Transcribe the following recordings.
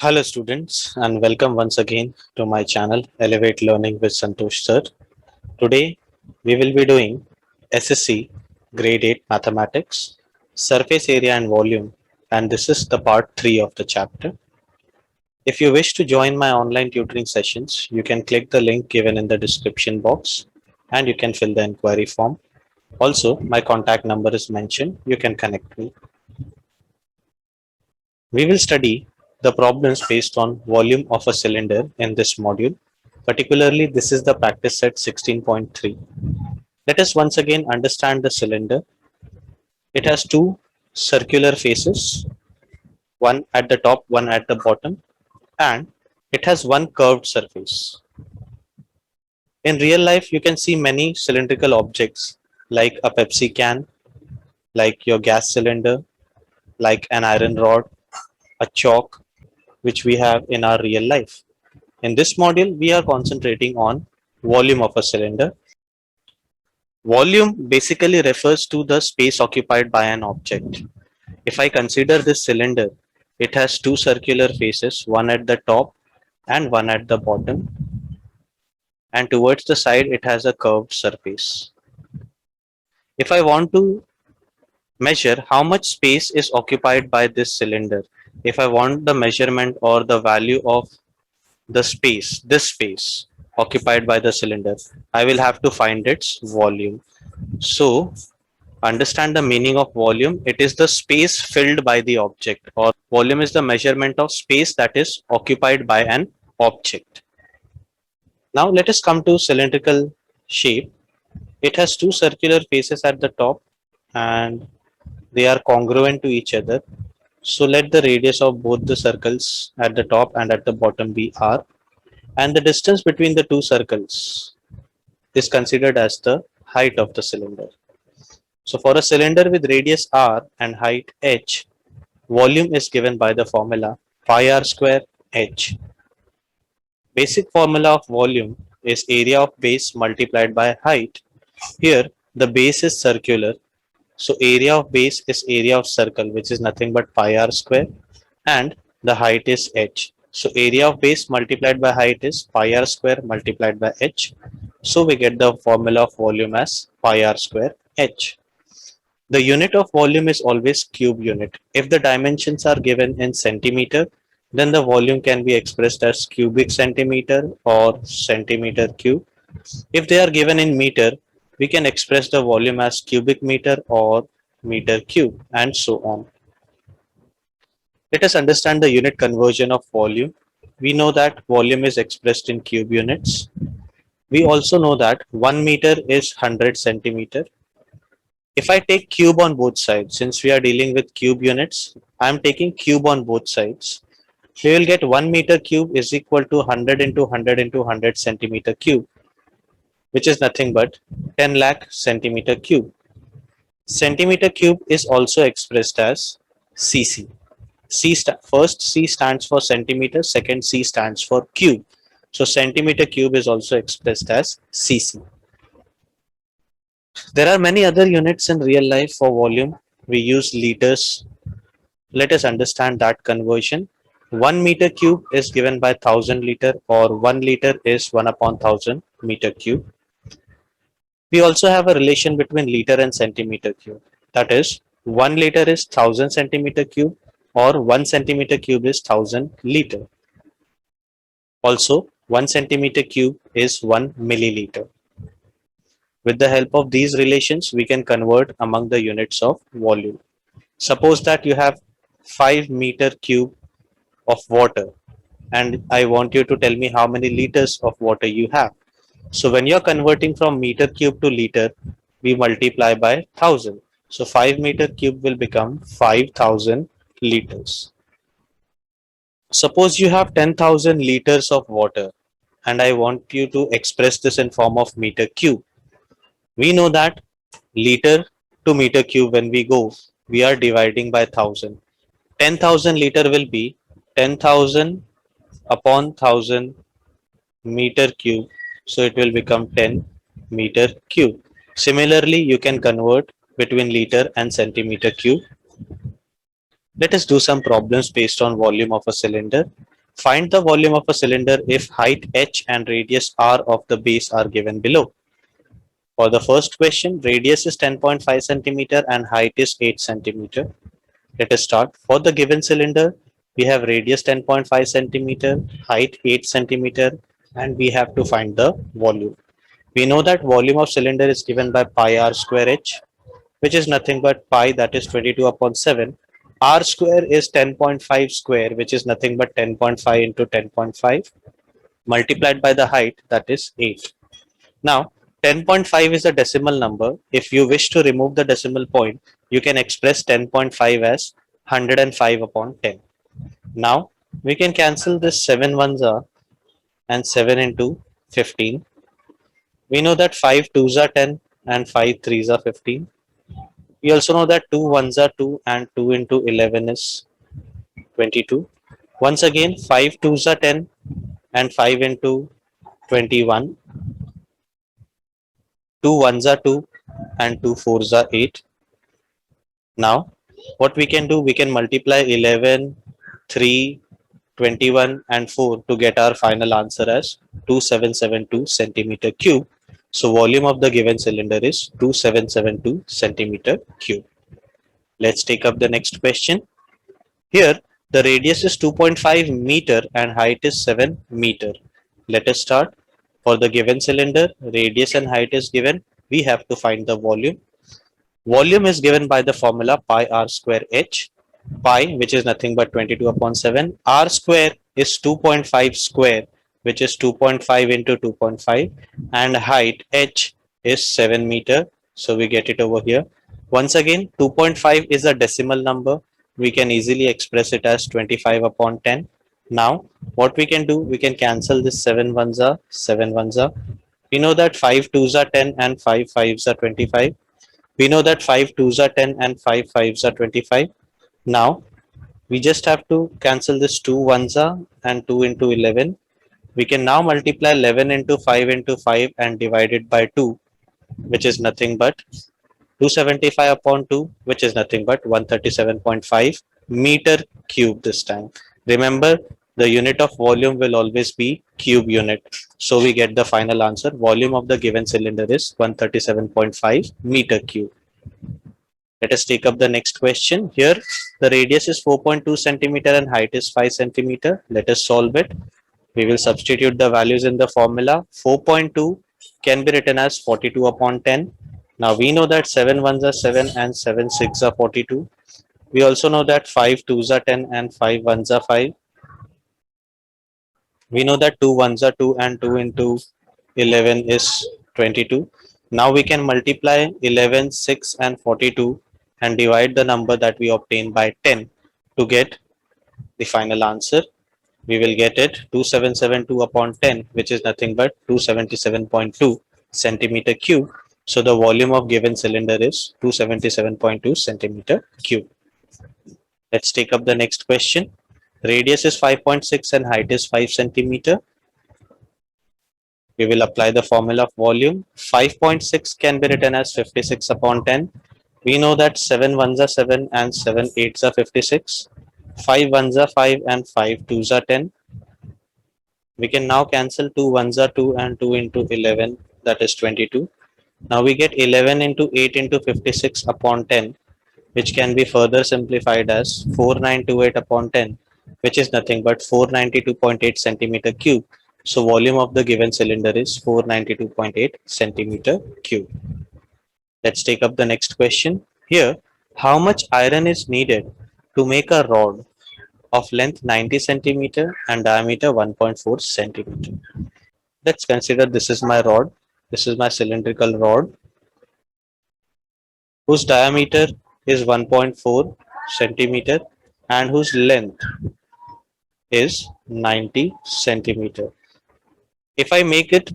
Hello students and welcome once again to my channel Elevate Learning with Santosh sir. Today we will be doing SSC grade 8 mathematics, surface area and volume, and this is the part 3 of the chapter. If you wish to join my online tutoring sessions, you can click the link given in the description box and you can fill the inquiry form. Also, my contact number is mentioned. You can connect me. We will study the problems based on volume of a cylinder in this module. Particularly, this is the practice set 16.3. Let us once again understand the cylinder. It has two circular faces, one at the top, one at the bottom, and it has one curved surface. In real life, you can see many cylindrical objects like a Pepsi can, like your gas cylinder, like an iron rod, a chalk, which we have in our real life. In this module, we are concentrating on volume of a cylinder. Volume basically refers to the space occupied by an object. If I consider this cylinder, it has two circular faces, one at the top and one at the bottom, and towards the side it has a curved surface. If I want to measure how much space is occupied by this cylinder, if I want the measurement or the value of this space occupied by the cylinder, I will have to find its volume. So understand the meaning of volume. It is the space filled by the object, or volume is the measurement of space that is occupied by an object. Now let us come to cylindrical shape. It has two circular faces at the top and they are congruent to each other. So let the radius of both the circles at the top and at the bottom be r, and the distance between the two circles is considered as the height of the cylinder. So for a cylinder with radius r and height h, volume is given by the formula pi r square h. Basic formula of volume is area of base multiplied by height. Here the base is circular, so area of base is area of circle, which is nothing but pi r square, and the height is h. So area of base multiplied by height is pi r square multiplied by h. So we get the formula of volume as pi r square h. The unit of volume is always cube unit. If the dimensions are given in centimeter, then the volume can be expressed as cubic centimeter or centimeter cube. If they are given in meter, we can express the volume as cubic meter or meter cube, and so on. Let us understand the unit conversion of volume. We know that volume is expressed in cube units. We also know that 1 meter is 100 centimeter. If I take cube on both sides, since we are dealing with cube units, I am taking cube on both sides. We will get 1 meter cube is equal to 100 into 100 into 100 centimeter cube, which is nothing but 10 lakh centimeter cube. Centimeter cube is also expressed as cc. First C stands for centimeter, second C stands for cube. So centimeter cube is also expressed as cc. There are many other units in real life for volume. We use liters. Let us understand that conversion. 1 meter cube is given by 1000 liter, or 1 liter is 1 upon 1000 meter cube. We also have a relation between liter and centimeter cube. That is, 1 liter is 1000 centimeter cube, or 1 centimeter cube is 1000 liter. Also, 1 centimeter cube is 1 milliliter. With the help of these relations, we can convert among the units of volume. Suppose that you have 5 meter cube of water, and I want you to tell me how many liters of water you have. So when you're converting from meter cube to liter, we multiply by 1000. So 5 meter cube will become 5000 liters. Suppose you have 10,000 liters of water, and I want you to express this in form of meter cube. We know that liter to meter cube, when we go, we are dividing by 1000. 10,000 liter will be 10,000 upon 1000 meter cube. So it will become 10 meter cube. Similarly, you can convert between liter and centimeter cube. Let us do some problems based on volume of a cylinder. Find the volume of a cylinder if height h and radius r of the base are given below. For the first question, radius is 10.5 centimeter and height is 8 centimeter. Let us start. For the given cylinder, we have radius 10.5 centimeter, height 8 centimeter, and we have to find the volume. We know that volume of cylinder is given by pi r square h, which is nothing but pi, that is 22 upon 7. R square is 10.5 square, which is nothing but 10.5 into 10.5 multiplied by the height, that is 8. Now, 10.5 is a decimal number. If you wish to remove the decimal point, you can express 10.5 as 105 upon 10. Now, we can cancel this 7 ones are and 7 into 15. We know that 5 twos are 10 and 5 threes are 15. We also know that 2 ones are 2 and 2 into 11 is 22. Once again, 5 twos are 10 and 5 into 21. 2 ones are 2 and 2 fours are 8. Now, what we can do, we can multiply 11, 3, 21 and 4 to get our final answer as 2772 centimeter cube. So volume of the given cylinder is 2772 centimeter cube. Let's take up the next question. Here, the radius is 2.5 meter and height is 7 meter. Let us start. For the given cylinder, radius and height is given. We have to find the volume. Volume is given by the formula pi r square h. Pi, which is nothing but 22 upon 7. R square is 2.5 square, which is 2.5 into 2.5. And height h is 7 meter. So we get it over here. Once again, 2.5 is a decimal number. We can easily express it as 25 upon 10. Now, what we can do, we can cancel this 7 ones are, 7 ones are. We know that 5 twos are 10 and 5 fives are 25. We know that 5 twos are 10 and 5 fives are 25. Now, we just have to cancel this 2 ones are and 2 into 11. We can now multiply 11 into 5 and divide it by 2, which is nothing but 275 upon 2, which is nothing but 137.5 meter cube this time. Remember, the unit of volume will always be cube unit. So we get the final answer. Volume of the given cylinder is 137.5 meter cube. Let us take up the next question. Here, the radius is 4.2 centimeter and height is 5 centimeter. Let us solve it. We will substitute the values in the formula. 4.2 can be written as 42 upon 10. Now we know that 7 ones are 7 and 7 6 are 42. We also know that 5 twos are 10 and 5 ones are 5. We know that 2 ones are 2 and 2 into 11 is 22. Now we can multiply 11, 6 and 42 and divide the number that we obtained by 10 to get the final answer. We will get it 2772 upon 10, which is nothing but 277.2 centimeter cube. So the volume of given cylinder is 277.2 centimeter cube. Let's take up the next question. Radius is 5.6 and height is 5 centimeter. We will apply the formula of volume. 5.6 can be written as 56 upon 10. We know that 7 ones are 7 and 7 eights are 56. 5 ones are 5 and 5 twos are 10. We can now cancel 2 ones are 2 and 2 into 11, that is 22. Now we get 11 into 8 into 56 upon 10, which can be further simplified as 4928 upon 10, which is nothing but 492.8 centimeter cube. So volume of the given cylinder is 492.8 centimeter cube. Let's take up the next question. Here, how much iron is needed to make a rod of length 90 centimeter and diameter 1.4 centimeter? Let's consider this is my rod. This is my cylindrical rod whose diameter is 1.4 centimeter and whose length is 90 centimeter. If I make it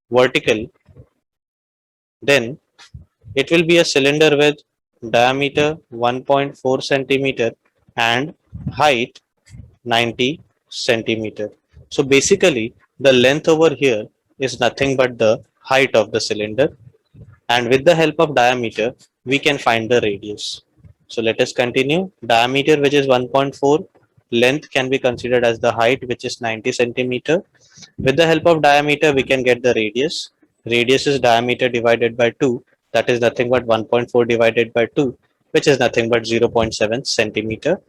vertical, then it will be a cylinder with diameter 1.4 centimeter and height 90 centimeter. So basically the length over here is nothing but the height of the cylinder, and with the help of diameter we can find the radius. So let us continue. Diameter, which is 1.4, length can be considered as the height, which is 90 centimeter. With the help of diameter, we can get the radius. Radius is diameter divided by 2, that is nothing but 1.4 divided by 2, which is nothing but 0.7 centimeter.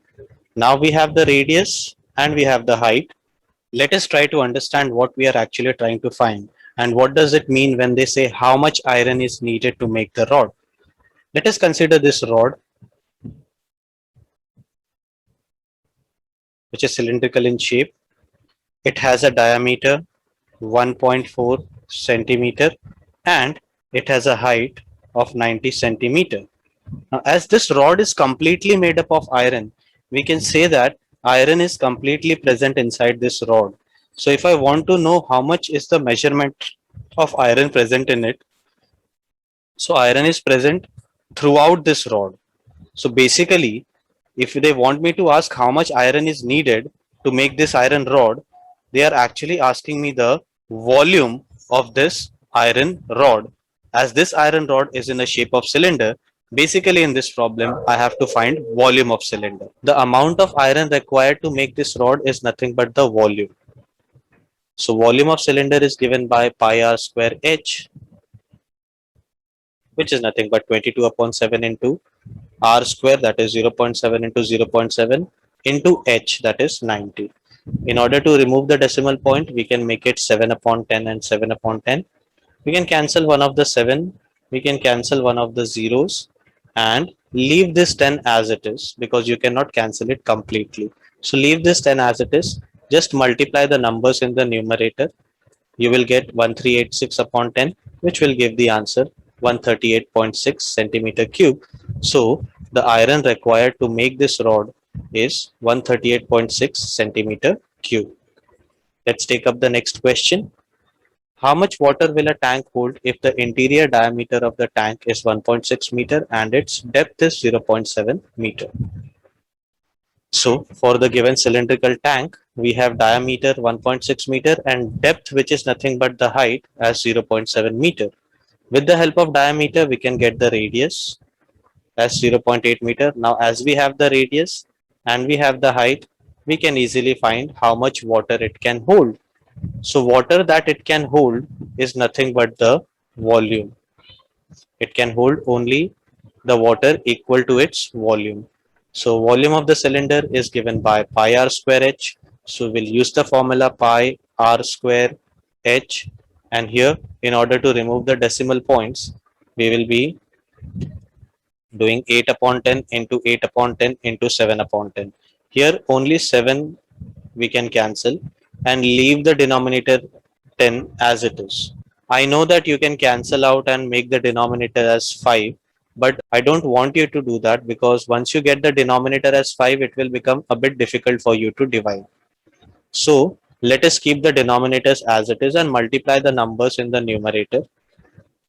Now we have the radius and we have the height. Let us try to understand what we are actually trying to find and what does it mean when they say how much iron is needed to make the rod. Let us consider this rod, which is cylindrical in shape. It has a diameter 1.4 centimeter and it has a height of 90 centimeter. Now, as this rod is completely made up of iron, we can say that iron is completely present inside this rod. So if I want to know how much is the measurement of iron present in it, so iron is present throughout this rod. So basically, if they want me to ask how much iron is needed to make this iron rod, they are actually asking me the volume of this iron rod. As this iron rod is in the shape of cylinder, basically in this problem, I have to find volume of cylinder. The amount of iron required to make this rod is nothing but the volume. So volume of cylinder is given by pi r square h, which is nothing but 22 upon 7 into r square, that is 0.7 into 0.7 into h, that is 90. In order to remove the decimal point, we can make it 7 upon 10 and 7 upon 10. We can cancel one of the 7, we can cancel one of the zeros and leave this 10 as it is because you cannot cancel it completely. So leave this 10 as it is, just multiply the numbers in the numerator. You will get 1386 upon 10, which will give the answer 138.6 centimeter cube. So the iron required to make this rod is 138.6 centimeter cube. Let's take up the next question. How much water will a tank hold if the interior diameter of the tank is 1.6 meter and its depth is 0.7 meter? So for the given cylindrical tank, we have diameter 1.6 meter and depth, which is nothing but the height, as 0.7 meter. With the help of diameter, we can get the radius as 0.8 meter. Now, as we have the radius and we have the height, we can easily find how much water it can hold. So water that it can hold is nothing but the volume. It can hold only the water equal to its volume. So volume of the cylinder is given by pi r square h. So we'll use the formula pi r square h, and here in order to remove the decimal points, we will be doing 8 upon 10 into 8 upon 10 into 7 upon 10. Here only 7 we can cancel and leave the denominator 10 as it is. I know that you can cancel out and make the denominator as 5, but I don't want you to do that because once you get the denominator as 5, it will become a bit difficult for you to divide. So let us keep the denominators as it is and multiply the numbers in the numerator.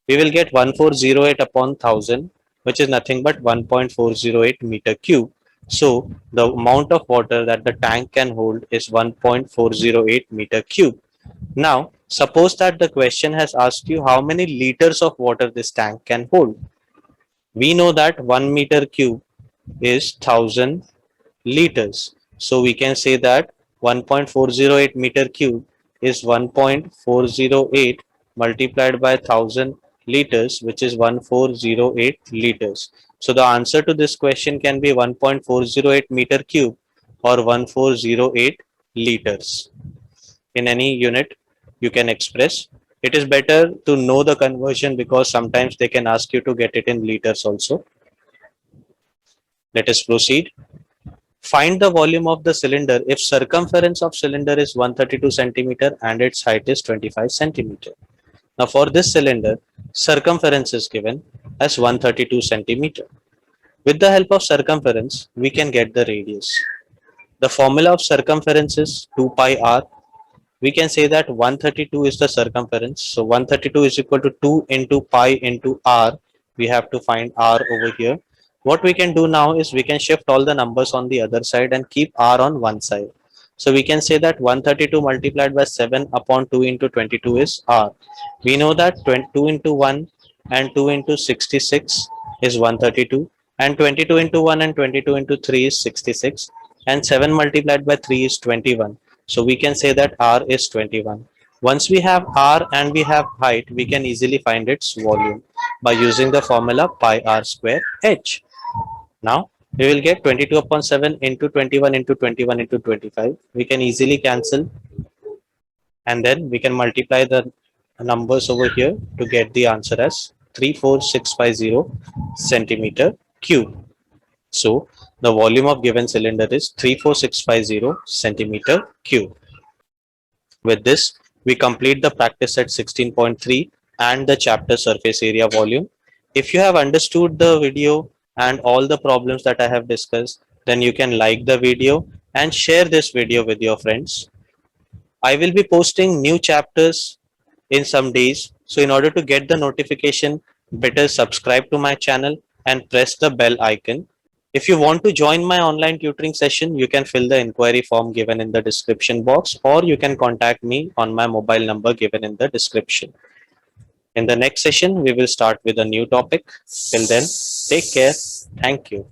We will get 1408 upon 1000, which is nothing but 1.408 meter cube. So the amount of water that the tank can hold is 1.408 meter cube. Now, suppose that the question has asked you how many liters of water this tank can hold. We know that 1 meter cube is 1000 liters. So we can say that 1.408 meter cube is 1.408 multiplied by 1000 liters, which is 1408 liters. So the answer to this question can be 1.408 meter cube or 1408 liters. In any unit you can express. It is better to know the conversion because sometimes they can ask you to get it in liters also. Let us proceed. Find the volume of the cylinder if circumference of cylinder is 132 centimeter and its height is 25 centimeter. Now for this cylinder, circumference is given as 132 centimeter. With the help of circumference, we can get the radius. The formula of circumference is 2 pi r. We can say that 132 is the circumference. So 132 is equal to 2 into pi into r. We have to find r over here. What we can do now is we can shift all the numbers on the other side and keep r on one side. So we can say that 132 multiplied by 7 upon 2 into 22 is r. We know that 2 into 1 and 2 into 66 is 132 and 22 into 1 and 22 into 3 is 66. and 7 multiplied by 3 is 21. So we can say that R is 21. Once we have R and we have height, we can easily find its volume by using the formula pi r square h. Now we will get 22 upon 7 into 21 into 21 into 25. We can easily cancel, and then we can multiply the numbers over here to get the answer as 34650 centimeter cube. So the volume of given cylinder is 34650 centimeter cube. With this, we complete the practice set 16.3 and the chapter surface area volume. If you have understood the video and all the problems that I have discussed, then you can like the video and share this video with your friends. I will be posting new chapters in some days. So in order to get the notification, better subscribe to my channel and press the bell icon. If you want to join my online tutoring session, you can fill the inquiry form given in the description box, or you can contact me on my mobile number given in the description. In the next session, we will start with a new topic. Till then, take care. Thank you.